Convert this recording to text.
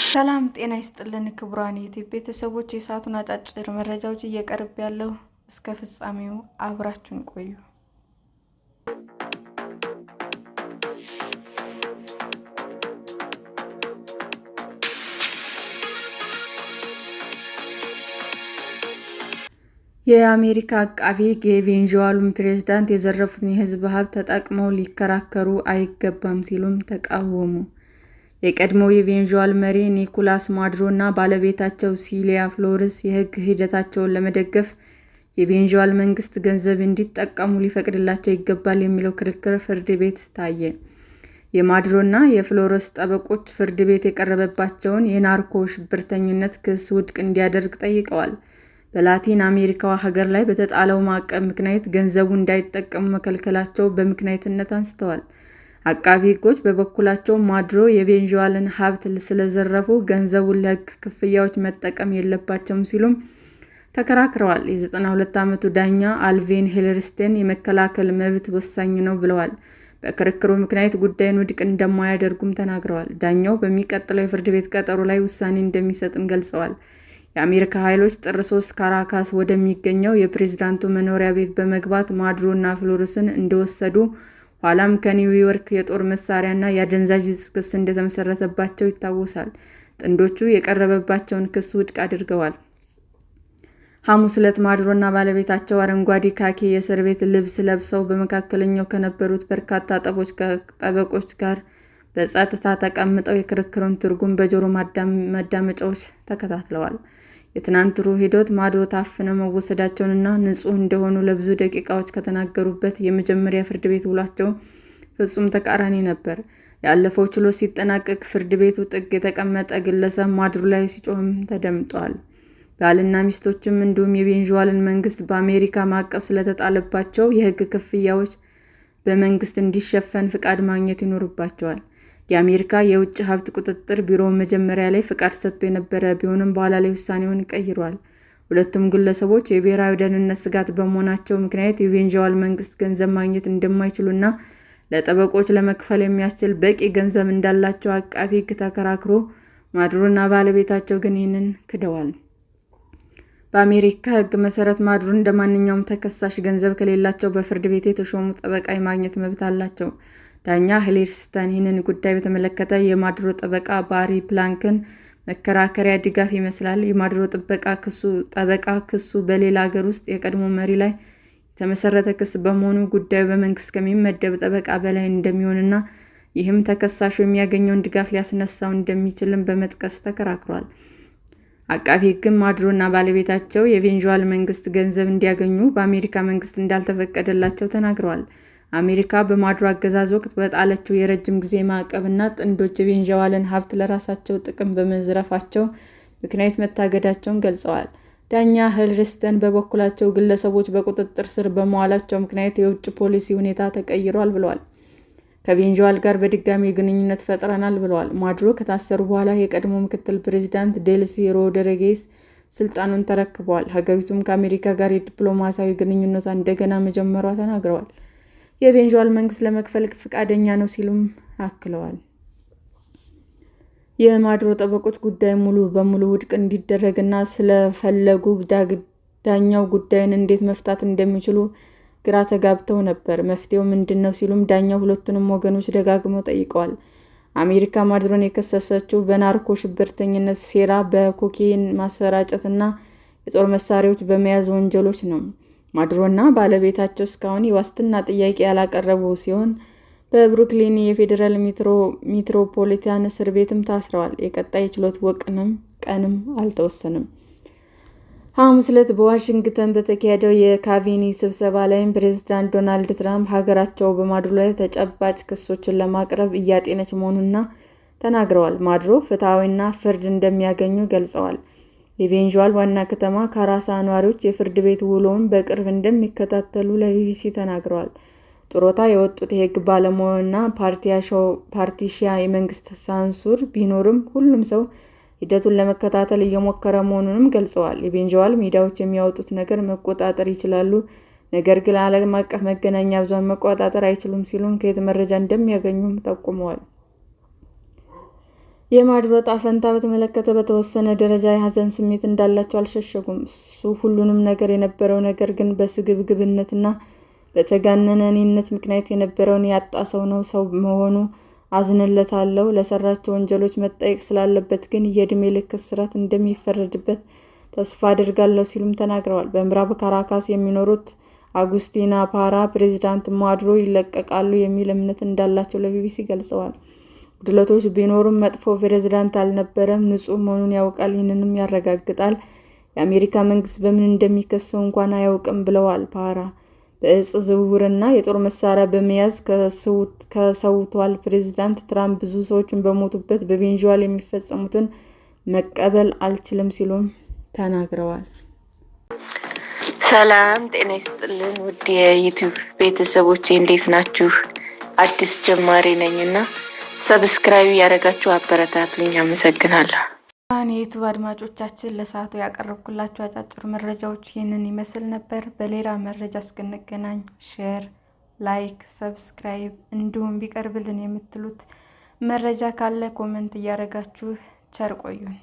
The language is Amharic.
ሰላም ጤና ይስጥልን ክቡራን የዩቲዩብ ቤተሰቦች፣ የሰዓቱን አጫጭር መረጃዎች እየቀርብ ያለው እስከ ፍጻሜው አብራችሁን ቆዩ። የአሜሪካ አቃቤ ሕግ የቬኔዙዌላውን ፕሬዝዳንት የዘረፉትን የሕዝብ ሀብት ተጠቅመው ሊከራከሩ አይገባም ሲሉም ተቃወሙ። የቀድሞው የቬኔዙዌላ መሪ ኒኮላስ ማዱሮ እና ባለቤታቸው ሲልቪያ ፍሎሬስ የሕግ ሂደታቸውን ለመደገፍ የቬኔዙዌላ መንግስት ገንዘብ እንዲጠቀሙ ሊፈቅድላቸው ይገባል የሚለው ክርክር ፍርድ ቤት ታየ። የማዱሮ እና የፍሎሬስ ጠበቆች ፍርድ ቤት የቀረበባቸውን የናርኮ ሽብርተኝነት ክስ ውድቅ እንዲያደርግ ጠይቀዋል። በላቲን አሜሪካዋ ሀገር ላይ በተጣለው ማዕቀብ ምክንያት ገንዘቡ እንዳይጠቀሙ መከልከላቸው በምክንያትነት አንስተዋል። አቃቤ ሕጎች በበኩላቸው ማዱሮ የቬኔዙዌላን ሀብት ስለዘረፉ ገንዘቡን ለሕግ ክፍያዎች መጠቀም የለባቸውም ሲሉም ተከራክረዋል። የ92 ዓመቱ ዳኛ አልቪን ሄለርስቴን የመከላከል መብት ወሳኝ ነው ብለዋል። በክርክሩ ምክንያት ጉዳዩን ውድቅ እንደማያደርጉም ተናግረዋል። ዳኛው በሚቀጥለው የፍርድ ቤት ቀጠሮ ላይ ውሳኔ እንደሚሰጥም ገልጸዋል። የአሜሪካ ኃይሎች ጥር 3 ካራካስ ወደሚገኘው የፕሬዝዳንቱ መኖሪያ ቤት በመግባት ማዱሮ እና ፍሎሬስን እንደወሰዱ ኋላም ከኒውዮርክ የጦር መሳሪያ እና የአደንዛዥ ዕፅ ክስ እንደተመሰረተባቸው ይታወሳል። ጥንዶቹ የቀረበባቸውን ክስ ውድቅ አድርገዋል። ሐሙስ ዕለት ማዱሮ እና ባለቤታቸው አረንጓዴ ካኪ የእስር ቤት ልብስ ለብሰው በመካከለኛው ከነበሩት በርካታ ጠበቆች ጋር በጸጥታ ተቀምጠው የክርክሩን ትርጉም በጆሮ ማዳመጫዎች ተከታትለዋል። የትናንቱ ሂደት ማዱሮ ታፍነው መወሰዳቸውንና ንጹሕ እንደሆኑ ለብዙ ደቂቃዎች ከተናገሩበት የመጀመሪያ ፍርድ ቤት ውሏቸው ፍጹም ተቃራኒ ነበር። ያለፈው ችሎት ሲጠናቀቅ ፍርድ ቤቱ ጥግ የተቀመጠ ግለሰብ ማዱሮ ላይ ሲጮህም ተደምጧል። ባልና ሚስቶችም እንዲሁም የቬኔዙዌላን መንግስት በአሜሪካ ማዕቀብ ስለተጣለባቸው የሕግ ክፍያዎች በመንግስት እንዲሸፈን ፍቃድ ማግኘት ይኖርባቸዋል። የአሜሪካ የውጭ ሀብት ቁጥጥር ቢሮ መጀመሪያ ላይ ፍቃድ ሰጥቶ የነበረ ቢሆንም በኋላ ላይ ውሳኔውን ቀይሯል። ሁለቱም ግለሰቦች የብሔራዊ ደህንነት ስጋት በመሆናቸው ምክንያት የቬኔዙዌላ መንግስት ገንዘብ ማግኘት እንደማይችሉና ለጠበቆች ለመክፈል የሚያስችል በቂ ገንዘብ እንዳላቸው አቃቤ ሕግ ተከራክሮ፣ ማዱሮ እና ባለቤታቸው ግን ይህንን ክደዋል። በአሜሪካ ሕግ መሰረት ማዱሮ እንደ ማንኛውም ተከሳሽ ገንዘብ ከሌላቸው በፍርድ ቤት የተሾሙ ጠበቃ የማግኘት መብት አላቸው። ዳኛ ሄለርስቴን ይህንን ጉዳይ በተመለከተ የማዱሮ ጠበቃ ባሪ ፕላንክን መከራከሪያ ድጋፍ ይመስላል። የማዱሮ ጠበቃ ክሱ በሌላ ሀገር ውስጥ የቀድሞ መሪ ላይ የተመሰረተ ክስ በመሆኑ ጉዳዩ በመንግስት ከሚመደብ ጠበቃ በላይ እንደሚሆንና ይህም ተከሳሹ የሚያገኘውን ድጋፍ ሊያስነሳው እንደሚችልም በመጥቀስ ተከራክሯል። አቃቤ ሕግም ማዱሮ እና ባለቤታቸው የቬኔዙዌላ መንግስት ገንዘብ እንዲያገኙ በአሜሪካ መንግስት እንዳልተፈቀደላቸው ተናግረዋል። አሜሪካ በማዱሮ አገዛዝ ወቅት በጣለችው የረጅም ጊዜ ማዕቀብ እና ጥንዶች የቬኔዙዌላን ሀብት ለራሳቸው ጥቅም በመዝረፋቸው ምክንያት መታገዳቸውን ገልጸዋል። ዳኛ ሄለርስቴን በበኩላቸው ግለሰቦች በቁጥጥር ስር በመዋላቸው ምክንያት የውጭ ፖሊሲ ሁኔታ ተቀይሯል ብለዋል። ከቬኔዙዌላ ጋር በድጋሚ ግንኙነት ፈጥረናል ብለዋል። ማዱሮ ከታሰሩ በኋላ የቀድሞ ምክትል ፕሬዝዳንት ዴልሲ ሮድሪጌዝ ስልጣኑን ተረክበዋል። ሀገሪቱም ከአሜሪካ ጋር የዲፕሎማሲያዊ ግንኙነቷን እንደገና መጀመሯ ተናግረዋል። የቬኔዙዌላ መንግስት ለመክፈል ፈቃደኛ ነው ሲሉም አክለዋል። የማዱሮ ጠበቆች ጉዳዩ ሙሉ በሙሉ ውድቅ እንዲደረግና ስለፈለጉ ዳኛው ጉዳዩን እንዴት መፍታት እንደሚችሉ ግራ ተጋብተው ነበር። መፍትሄው ምንድን ነው ሲሉም ዳኛው ሁለቱንም ወገኖች ደጋግመው ጠይቀዋል። አሜሪካ ማዱሮን የከሰሰችው በናርኮ ሽብርተኝነት ሴራ፣ በኮኬይን ማሰራጨትና የጦር መሳሪያዎች በመያዝ ወንጀሎች ነው። ማዱሮ እና ባለቤታቸው እስካሁን የዋስትና ጥያቄ ያላቀረቡ ሲሆን በብሩክሊን የፌዴራል ሜትሮፖሊታን እስር ቤትም ታስረዋል። የቀጣይ ችሎት ቀንም አልተወሰነም። ሐሙስ ዕለት በዋሽንግተን በተካሄደው የካቢኔ ስብሰባ ላይም ፕሬዝዳንት ዶናልድ ትራምፕ ሀገራቸው በማዱሮ ላይ ተጨባጭ ክሶችን ለማቅረብ እያጤነች መሆኑን ተናግረዋል። ማዱሮ ፍትሐዊና ፍርድ እንደሚያገኙ ገልጸዋል። የቬኔዙዌላ ዋና ከተማ ካራሳ ነዋሪዎች የፍርድ ቤት ውሎውን በቅርብ እንደሚከታተሉ ለቢቢሲ ተናግረዋል። ጡረታ የወጡት የሕግ ባለሙያና ፓርቲሻ የመንግስት ሳንሱር ቢኖርም ሁሉም ሰው ሂደቱን ለመከታተል እየሞከረ መሆኑንም ገልጸዋል። የቬንዙዌላ ሚዲያዎች የሚያወጡት ነገር መቆጣጠር ይችላሉ፣ ነገር ግን ዓለም አቀፍ መገናኛ ብዙኃን መቆጣጠር አይችሉም ሲሉም ከየት መረጃ እንደሚያገኙም ጠቁመዋል። የማዱሮ ዕጣ ፈንታ በተመለከተ በተወሰነ ደረጃ የሐዘን ስሜት እንዳላቸው አልሸሸጉም። እሱ ሁሉንም ነገር የነበረው ነገር ግን በስግብግብነትና በተጋነነ እኔነት ምክንያት የነበረውን ያጣ ሰው ነው። ሰው መሆኑ አዝንለታለሁ። ለሰራቸው ወንጀሎች መጠየቅ ስላለበት ግን የዕድሜ ልክ እስራት እንደሚፈረድበት ተስፋ አደርጋለሁ ሲሉም ተናግረዋል። በምዕራብ ካራካስ የሚኖሩት አጉስቲና ፓራ ፕሬዚዳንት ማዱሮ ይለቀቃሉ የሚል እምነት እንዳላቸው ለቢቢሲ ገልጸዋል። ጉድለቶች ቢኖሩም መጥፎ ፕሬዝዳንት አልነበረም፣ ንጹህ መሆኑን ያውቃል፣ ይህንንም ያረጋግጣል። የአሜሪካ መንግስት በምን እንደሚከሰው እንኳን አያውቅም ብለዋል ፓራ። በእጽ ዝውውርና የጦር መሳሪያ በመያዝ ከሰውቷል። ፕሬዝዳንት ትራምፕ ብዙ ሰዎችን በሞቱበት በቬንዙዌላ የሚፈጸሙትን መቀበል አልችልም ሲሉም ተናግረዋል። ሰላም ጤና ይስጥልን ውድ የዩቲዩብ ቤተሰቦቼ እንዴት ናችሁ? አዲስ ጀማሪ ነኝና ሰብስክራይብ ያደረጋችሁ አበረታቱኝ። አመሰግናለሁ። የዩቲዩብ አድማጮቻችን ለሰዓቱ ያቀረብኩላችሁ አጫጭር መረጃዎች ይህንን ይመስል ነበር። በሌላ መረጃ እስክንገናኝ ሼር፣ ላይክ፣ ሰብስክራይብ እንዲሁም ቢቀርብልን የምትሉት መረጃ ካለ ኮሜንት እያደረጋችሁ ቸር ቆዩን።